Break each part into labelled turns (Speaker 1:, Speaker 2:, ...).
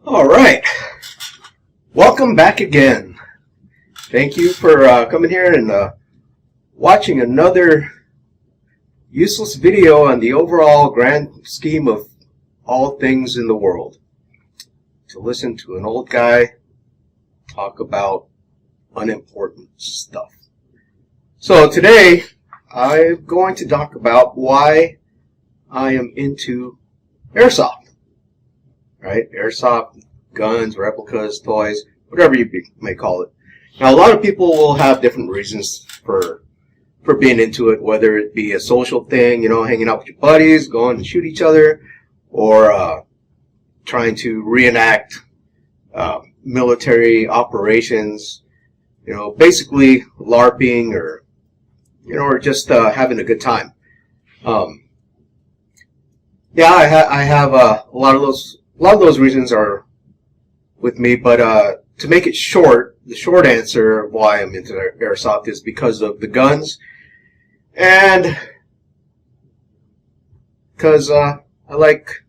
Speaker 1: All right, welcome back again. Thank you for coming here and watching another useless video on the overall grand scheme of all things in the world. To listen to an old guy talk about unimportant stuff. So today I'm going to talk about why I am into Airsoft. Right? Airsoft, guns, replicas, toys, whatever you may call it. Now, a lot of people will have different reasons for being into it, whether it be a social thing, you know, hanging out with your buddies, going to shoot each other, or trying to reenact military operations, you know, basically LARPing, or, you know, or just having a good time. Yeah, I have a lot of those reasons are with me, but to make it short, the short answer of why I'm into Airsoft is because of the guns, and because I like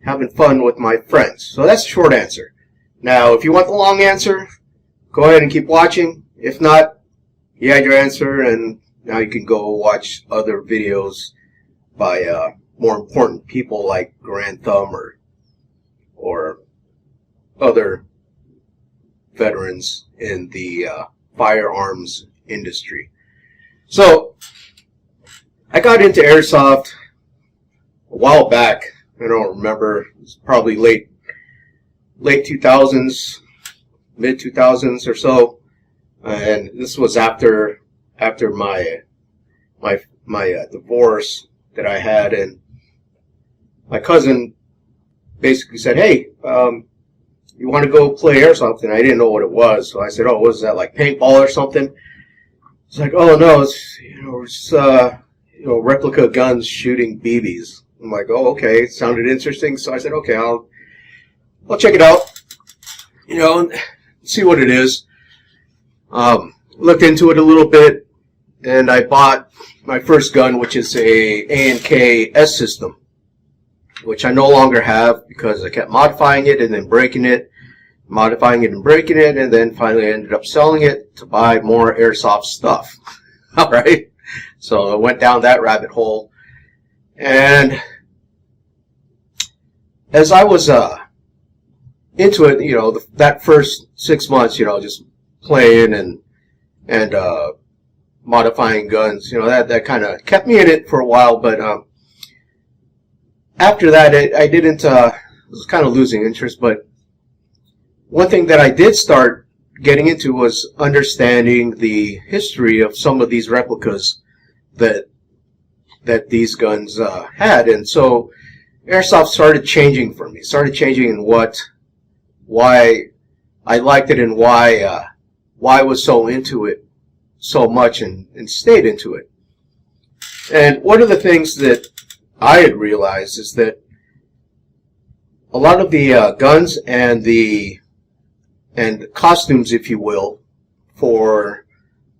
Speaker 1: having fun with my friends. So that's the short answer. Now, if you want the long answer, go ahead and keep watching. If not, you had your answer, and now you can go watch other videos by more important people like Grand Thumb or other veterans in the firearms industry. So I got into Airsoft a while back. I don't remember. It's probably late 2000s, mid 2000s or so, and this was after my divorce that I had, and my cousin basically said, "Hey, you want to go play Airsoft?" And I didn't know what it was, so I said, "Oh, what is that, like paintball or something?" It's like, "Oh no, it's replica guns shooting BBs." I'm like, "Oh, okay." It sounded interesting, so I said, "Okay, I'll check it out, you know, and see what it is." Looked into it a little bit, and I bought my first gun, which is a A&K S system, which I no longer have because I kept modifying it and then breaking it, modifying it and breaking it, and then finally I ended up selling it to buy more Airsoft stuff. All right, so I went down that rabbit hole, and as I was into it, you know, that first 6 months, you know, just playing and modifying guns, you know, that kind of kept me in it for a while, but after that, I didn't, was kind of losing interest. But one thing that I did start getting into was understanding the history of some of these replicas that these guns had. And so Airsoft started changing for me, started changing in why I liked it and why I was so into it so much and stayed into it. And one of the things that I had realized is that a lot of the guns and the costumes, if you will, for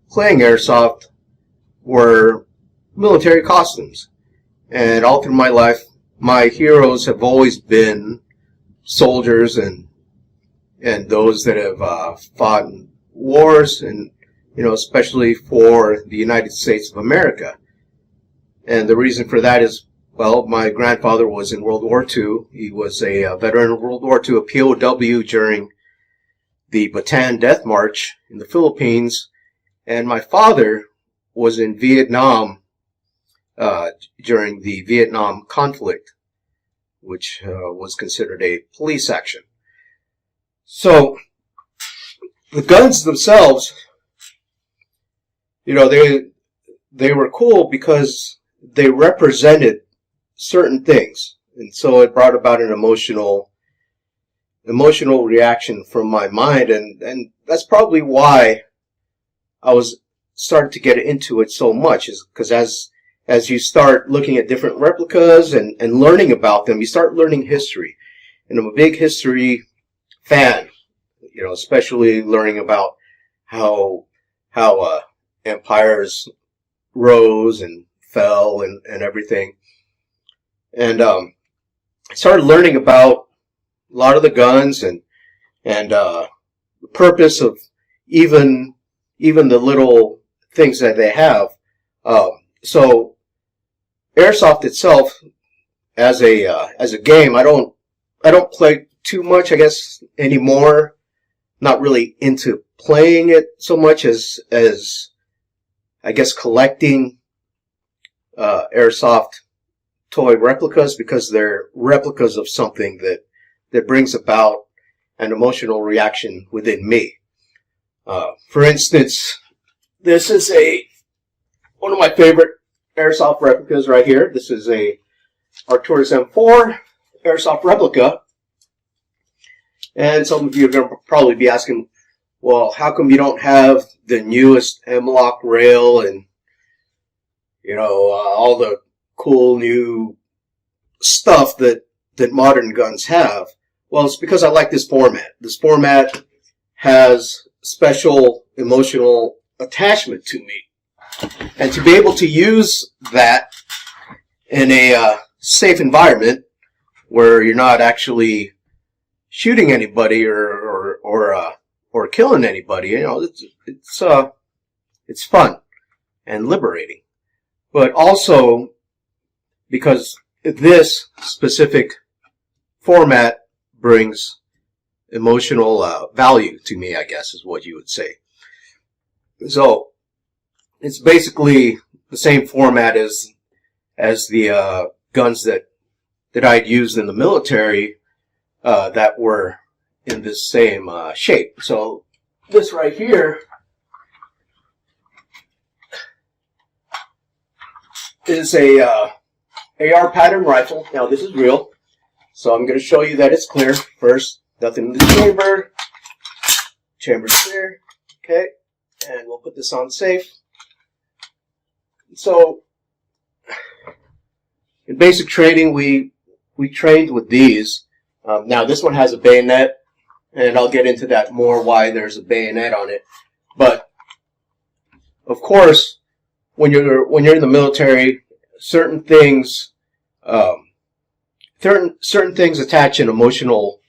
Speaker 1: playing Airsoft were military costumes. And all through my life, my heroes have always been soldiers and those that have fought in wars, and, you know, especially for the United States of America. And the reason for that is, well, my grandfather was in World War II. He was a veteran of World War II, a POW during the Bataan Death March in the Philippines. And my father was in Vietnam during the Vietnam conflict, which was considered a police action. So the guns themselves, you know, they were cool because they represented certain things, and so it brought about an emotional reaction from my mind, and that's probably why I was started to get into it so much, is because as you start looking at different replicas and learning about them, you start learning history. And I'm a big history fan, you know, especially learning about how empires rose and fell and everything. And I started learning about lot of the guns and the purpose of even the little things that they have. So Airsoft itself, as a game, I don't play too much, I guess, anymore. Not really into playing it so much as I guess collecting Airsoft toy replicas, because they're replicas of something that brings about an emotional reaction within me. For instance, this is one of my favorite Airsoft replicas right here. This is a Arcturus M4 Airsoft replica. And some of you are going to probably be asking, well, how come you don't have the newest M-LOK rail and, all the cool new stuff that modern guns have? Well, it's because I like this format. This format has special emotional attachment to me. And to be able to use that in a safe environment where you're not actually shooting anybody or killing anybody, it's fun and liberating. But also because this specific format brings emotional value to me, I guess is what you would say. So it's basically the same format as the guns that I'd used in the military that were in this same shape. So this right here is a AR pattern rifle. Now this is real, so I'm going to show you that it's clear. First, nothing in the chamber. Chamber's clear. Okay, and we'll put this on safe. So in basic training, we trained with these. Now this one has a bayonet, and I'll get into that more, why there's a bayonet on it. But of course, when you're in the military, certain things attach an emotional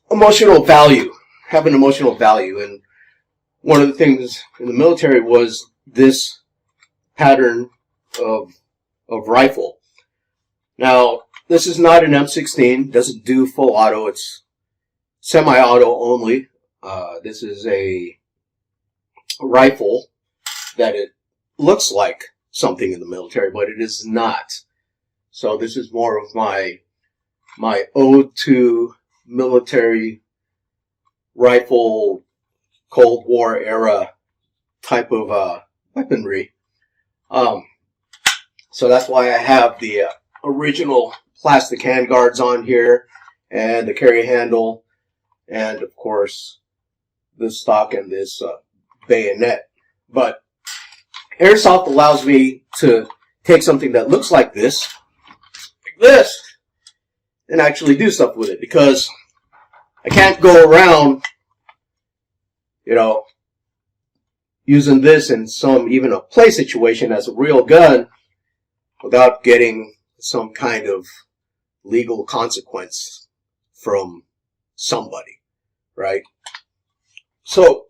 Speaker 1: value, have an emotional value. And one of the things in the military was this pattern of rifle. Now, this is not an M16, doesn't do full auto, it's semi-auto only. This is a rifle that it looks like something in the military, but it is not. So this is more of my ode to military rifle, Cold War era type of weaponry. So that's why I have the original plastic handguards on here, and the carry handle, and of course the stock and this bayonet. But Airsoft allows me to take something that looks like this, and actually do stuff with it, because I can't go around, using this in even a play situation as a real gun without getting some kind of legal consequence from somebody, right? So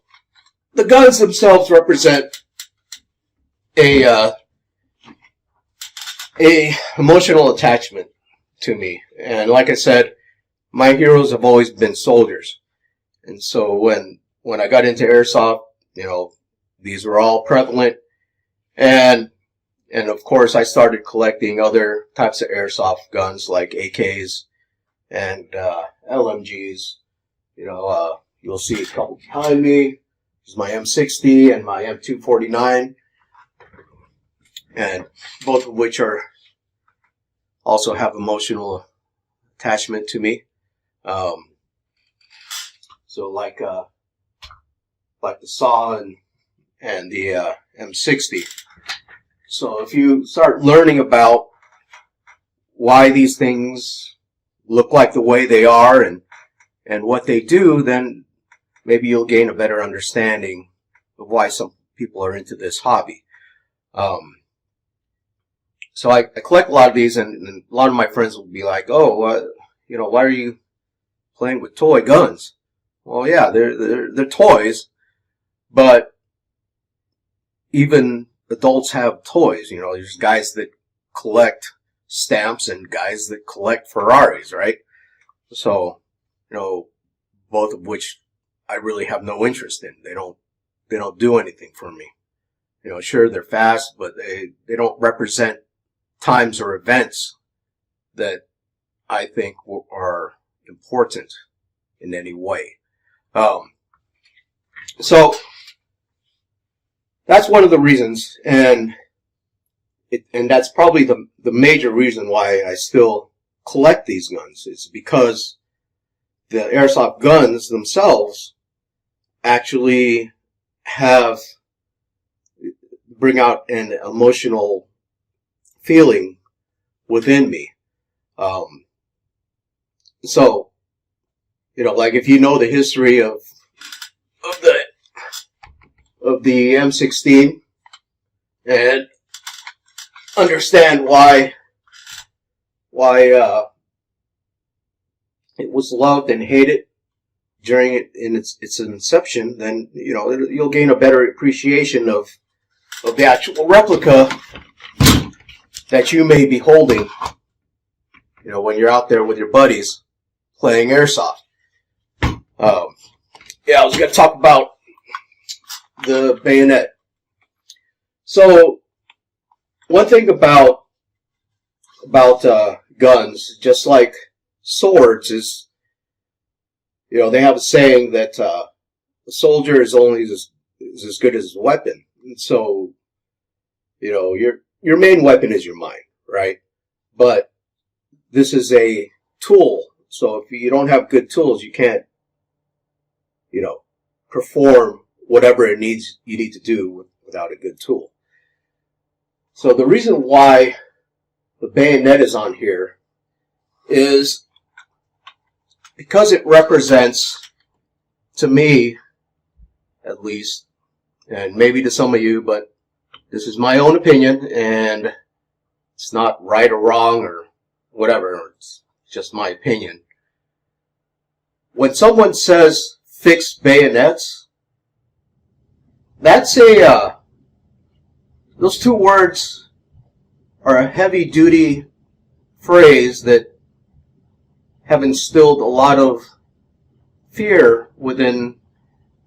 Speaker 1: the guns themselves represent a emotional attachment to me. And like I said, my heroes have always been soldiers. And so when I got into Airsoft, these were all prevalent. And of course I started collecting other types of Airsoft guns like AKs and LMGs. You'll see a couple behind me. This is my M60 and my M249. And both of which also have emotional attachment to me. So like the SAW and the M60. So if you start learning about why these things look like the way they are and what they do, then maybe you'll gain a better understanding of why some people are into this hobby. So I collect a lot of these, and a lot of my friends will be like, "Oh, why are you playing with toy guns. Well, yeah, they're toys, but even adults have toys. You know, there's guys that collect stamps and guys that collect Ferraris, right? So, you know, both of which I really have no interest in. They don't do anything for me. You know, sure, they're fast, but they don't represent times or events that I think are important in any way. So that's one of the reasons, and that's probably the major reason why I still collect these guns, is because the airsoft guns themselves actually bring out an emotional feeling within me. So, you know, like if you know the history of the M16 and understand why it was loved and hated during its inception, then, you know, you'll gain a better appreciation of the actual replica that you may be holding, you know, when you're out there with your buddies playing airsoft. Yeah, I was going to talk about the bayonet. So, one thing about guns, just like swords, is, you know, they have a saying that a soldier is only as good as his weapon. And so, you know, your main weapon is your mind, right? But this is a tool. So if you don't have good tools, you can't, you know, perform whatever you need to do without a good tool. So the reason why the bayonet is on here is because it represents, to me at least, and maybe to some of you, but this is my own opinion, and it's not right or wrong or whatever, it's just my opinion. When someone says fixed bayonets, that's those two words are a heavy-duty phrase that have instilled a lot of fear within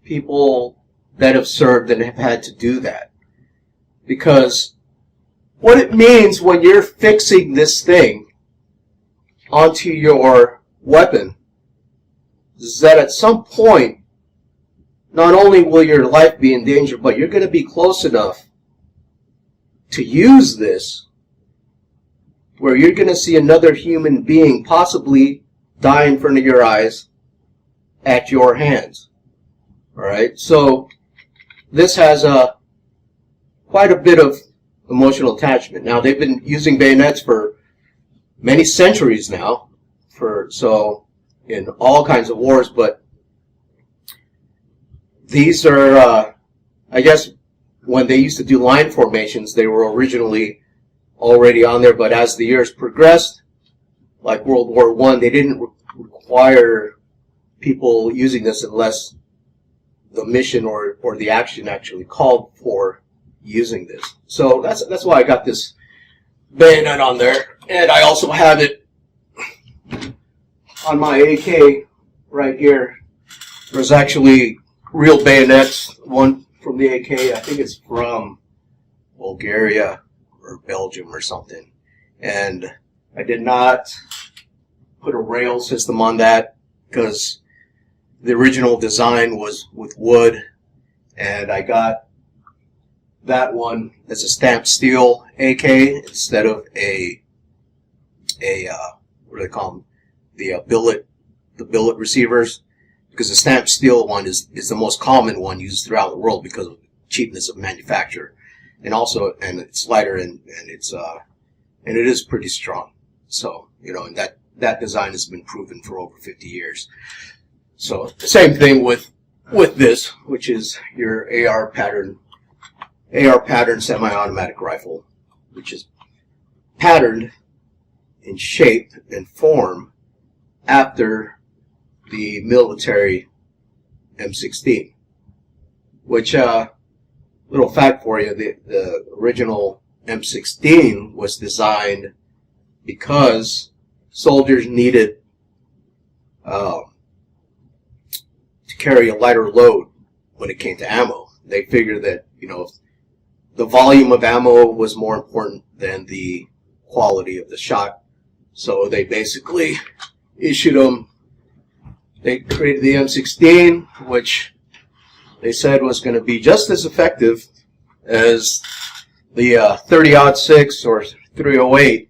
Speaker 1: people that have served and have had to do that. Because what it means when you're fixing this thing onto your weapon is that at some point, not only will your life be in danger, but you're going to be close enough to use this where you're going to see another human being possibly die in front of your eyes at your hands. Alright, so this has quite a bit of emotional attachment. Now, they've been using bayonets for many centuries now, in all kinds of wars, but these are, I guess, when they used to do line formations, they were originally already on there, but as the years progressed, like World War I, they didn't require people using this unless the mission or the action actually called for using this. So that's why I got this bayonet on there, and I also have it on my AK right here. There's actually real bayonets, one from the AK, I think it's from Bulgaria or Belgium or something, and I did not put a rail system on that because the original design was with wood, and I got that one as a stamped steel AK instead of a what do they call them? The billet receivers, because the stamped steel one is the most common one used throughout the world because of cheapness of manufacture, and it's lighter and it is pretty strong. So, you know, and that design has been proven for over 50 years. So the same thing with this, which is your AR pattern semi-automatic rifle, which is patterned in shape and form after the military M16, which, little fact for you, the original M16 was designed because soldiers needed to carry a lighter load when it came to ammo. They figured that, the volume of ammo was more important than the quality of the shot. So they basically issued them. They created the M16, which they said was going to be just as effective as the 30-06 or 308,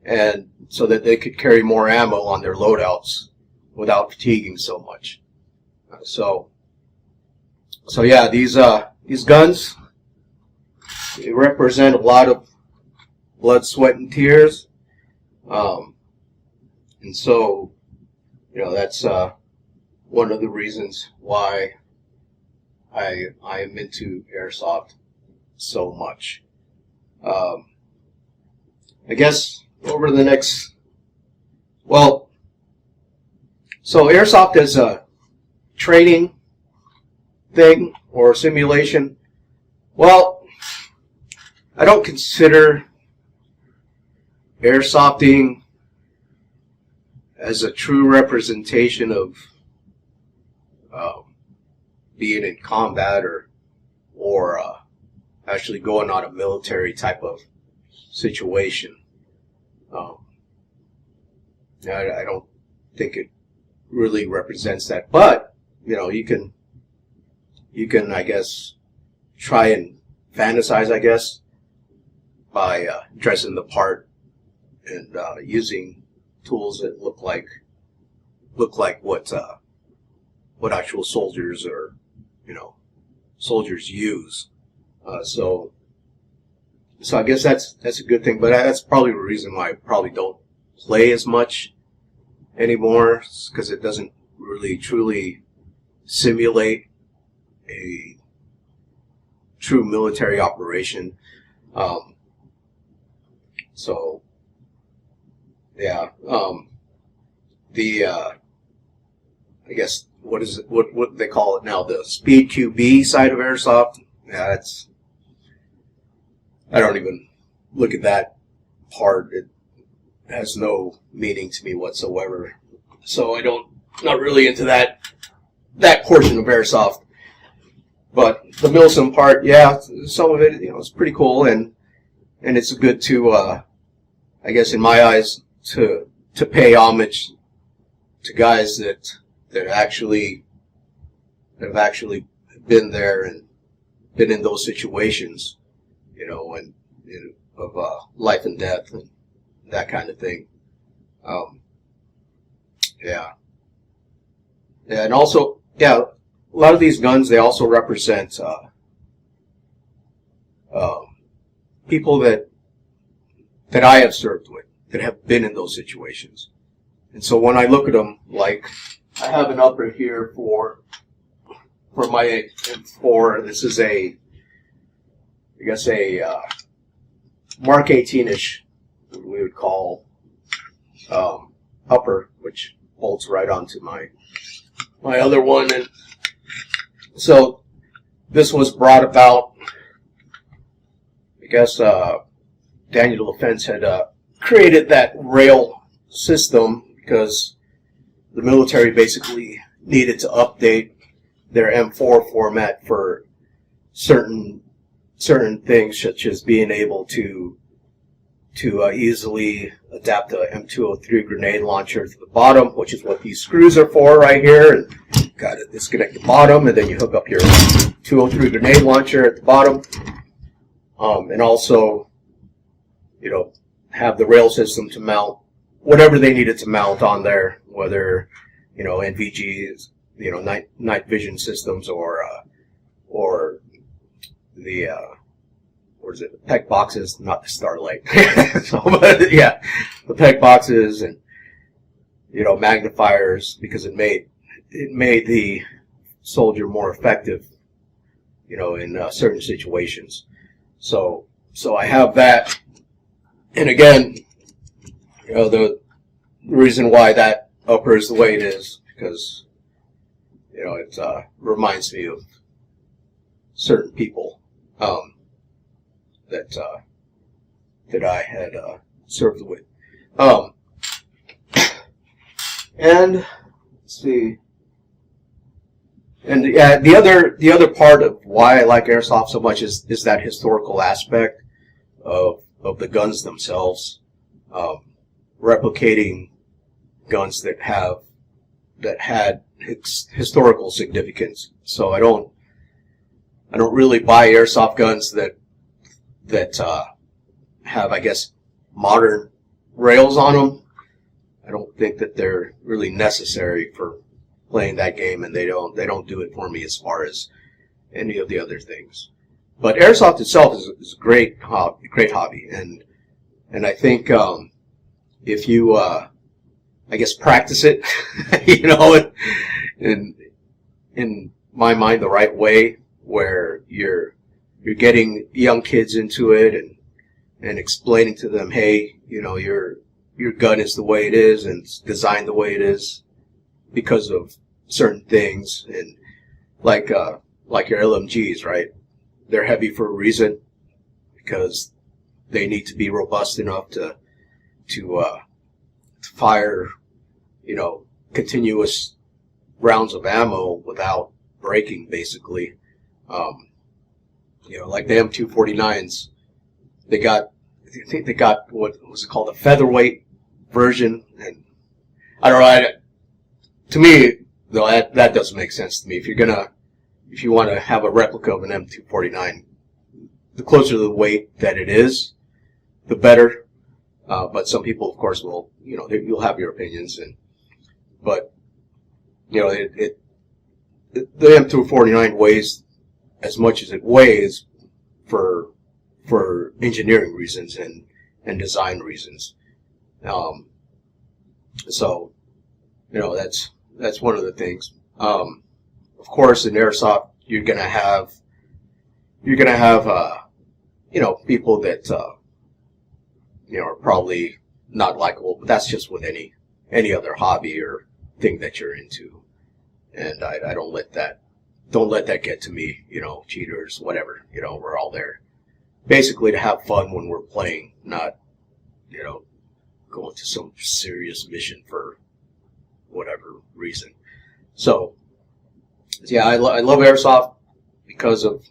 Speaker 1: and so that they could carry more ammo on their loadouts without fatiguing so much. So yeah, these guns, they represent a lot of blood, sweat, and tears, and so that's one of the reasons why I am into airsoft so much. I guess over the next, so airsoft is a training thing or simulation. Well, I don't consider airsofting as a true representation of being in combat or actually going on a military type of situation. I don't think it really represents that, but you can I guess try and fantasize, I guess, by dressing the part and using tools that look like what actual soldiers or soldiers use. So I guess that's a good thing, but that's probably the reason why I probably don't play as much anymore, because it doesn't really truly simulate a true military operation. So yeah, I guess what they call it now, the Speed QB side of airsoft. Yeah, I don't even look at that part. It has no meaning to me whatsoever. So not really into that portion of airsoft. But the Milsim part, yeah, some of it, it's pretty cool, and it's good to, I guess in my eyes, to pay homage to guys that have actually been there and been in those situations, and of life and death and that kind of thing. Yeah, and also, yeah, a lot of these guns, they also represent people that I have served with, that have been in those situations. And so when I look at them, like I have an upper here for my M4. This is I guess a Mark 18-ish, we would call upper, which bolts right onto my other one. And so this was brought about, I guess Daniel Defense had created that rail system because the military basically needed to update their M4 format for certain things, such as being able to easily adapt a M203 grenade launcher to the bottom, which is what these screws are for right here. And got to disconnect the bottom, and then you hook up your 203 grenade launcher at the bottom, and also, have the rail system to mount whatever they needed to mount on there, whether NVGs, night vision systems, or the what is it? The PEC boxes, not the Starlight. But yeah, the PEC boxes and magnifiers, because it made the soldier more effective, in certain situations. So I have that, and again, the reason why that upper is the way it is because, you know, it reminds me of certain people that I had served with. And let's see. And yeah, the other part of why I like airsoft so much is that historical aspect of the guns themselves, replicating guns that had historical significance. So I don't really buy airsoft guns that have, I guess, modern rails on them. I don't think that they're really necessary for playing that game, and they don't do it for me as far as any of the other things. But airsoft itself is a great hobby, and I think if you I guess practice it, you know, in my mind the right way, where you're getting young kids into it and explaining to them, hey, you know, your gun is the way it is and it's designed the way it is because of certain things, and like your LMGs, right? They're heavy for a reason, because they need to be robust enough to fire, you know, continuous rounds of ammo without breaking, basically. You know, like the M249s, I think they got, what was it called, a featherweight version, and I don't know. To me, though, that doesn't make sense to me. If you want to have a replica of an M249, the closer to the weight that it is, the better. But some people, of course, will, you know, you'll have your opinions, but you know, the M249 weighs as much as it weighs for engineering reasons and design reasons. So, you know, that's one of the things. Of course, in airsoft, you're gonna have you know, people that you know, are probably not likable, but that's just with any other hobby or thing that you're into. And I don't let that get to me, you know, cheaters, whatever. You know, we're all there basically to have fun when we're playing, not, you know, go into some serious mission for whatever reason. So, yeah, I love airsoft because of,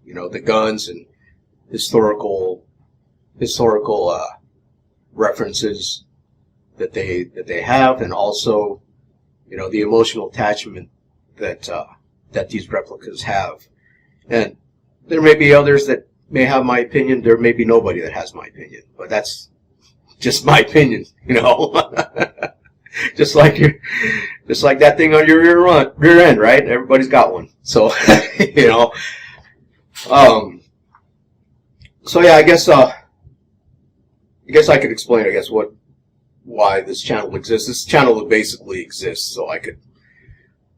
Speaker 1: you know, the guns and historical references that they have, and also, you know, the emotional attachment that these replicas have. And there may be others that may have my opinion. There may be nobody that has my opinion, but that's just my opinion, you know. just like that thing on your rear end, right? Everybody's got one. So, you know. So yeah, I guess I could explain, I guess, why this channel exists. This channel basically exists so I could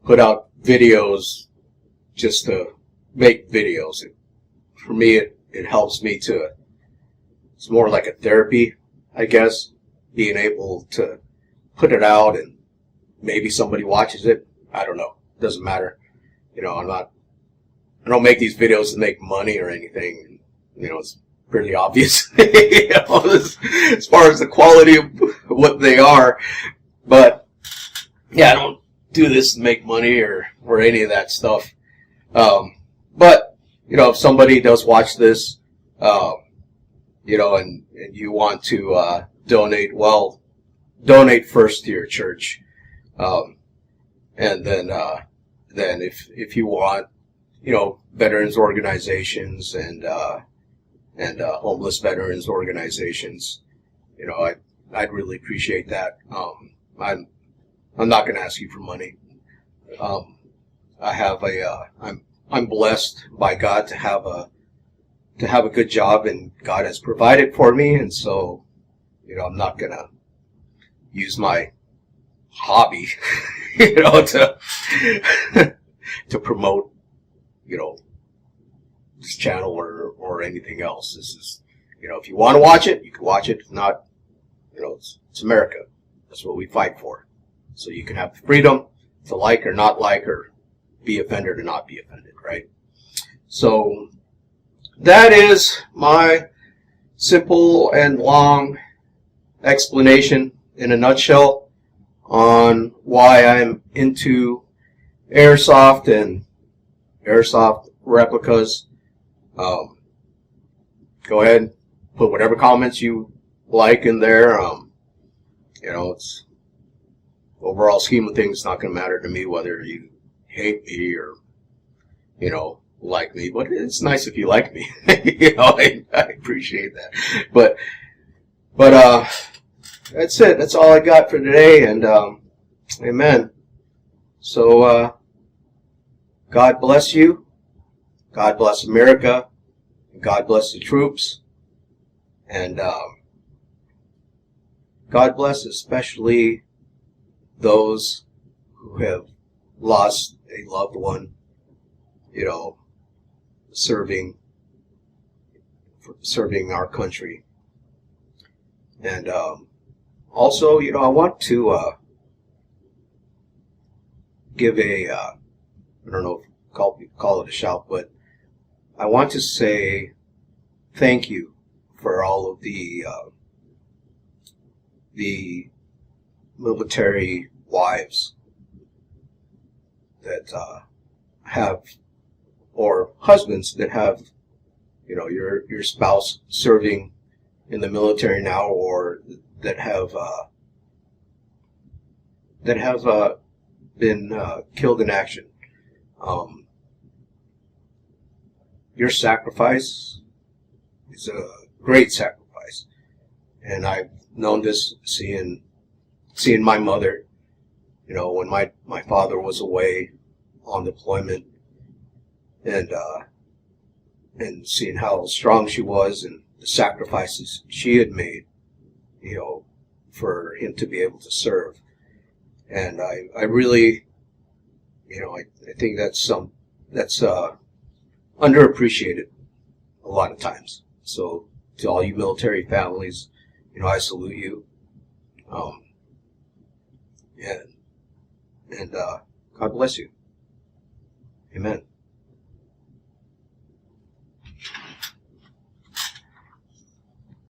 Speaker 1: put out videos just to make videos. For me, it helps me to, it's more like a therapy, I guess, being able to put it out and maybe somebody watches it. I don't know. Doesn't matter. You know, I don't make these videos to make money or anything. You know, it's pretty obvious, you know, as far as the quality of what they are. But yeah, I don't do this to make money or any of that stuff. But you know, if somebody does watch this, you know, and you want to donate, well, donate first to your church, and then if you want, you know, veterans organizations and homeless veterans organizations, you know, I'd really appreciate that. I'm not going to ask you for money. I have I'm blessed by God to have a good job, and God has provided for me, and so, you know, I'm not going to use my hobby, you know, to promote, you know, this channel or anything else. This is, you know, if you want to watch it, you can watch it. If not, you know, it's America. That's what we fight for. So you can have the freedom to like or not like, or be offended or not be offended, right? So that is my simple and long explanation in a nutshell on why I'm into airsoft and airsoft replicas. Go ahead, put whatever comments you like in there. You know, it's overall scheme of things, it's not going to matter to me whether you hate me or, you know, like me. But it's nice if you like me. You know, I appreciate that. But that's it. That's all I got for today. And amen. So God bless you. God bless America. God bless the troops. And God bless especially those who have lost a loved one, you know, serving our country. And also, you know, I want to give a, I don't know if call it a shout, but I want to say thank you for all of the military wives that have, or husbands that have, you know, your spouse serving in the military now, or that have been killed in action. Your sacrifice is a great sacrifice, and I've known this seeing my mother, you know, when my father was away on deployment, and seeing how strong she was and the sacrifices she had made, you know, for him to be able to serve. And I really, you know, I think that's underappreciated a lot of times. So to all you military families, you know, I salute you. And God bless you.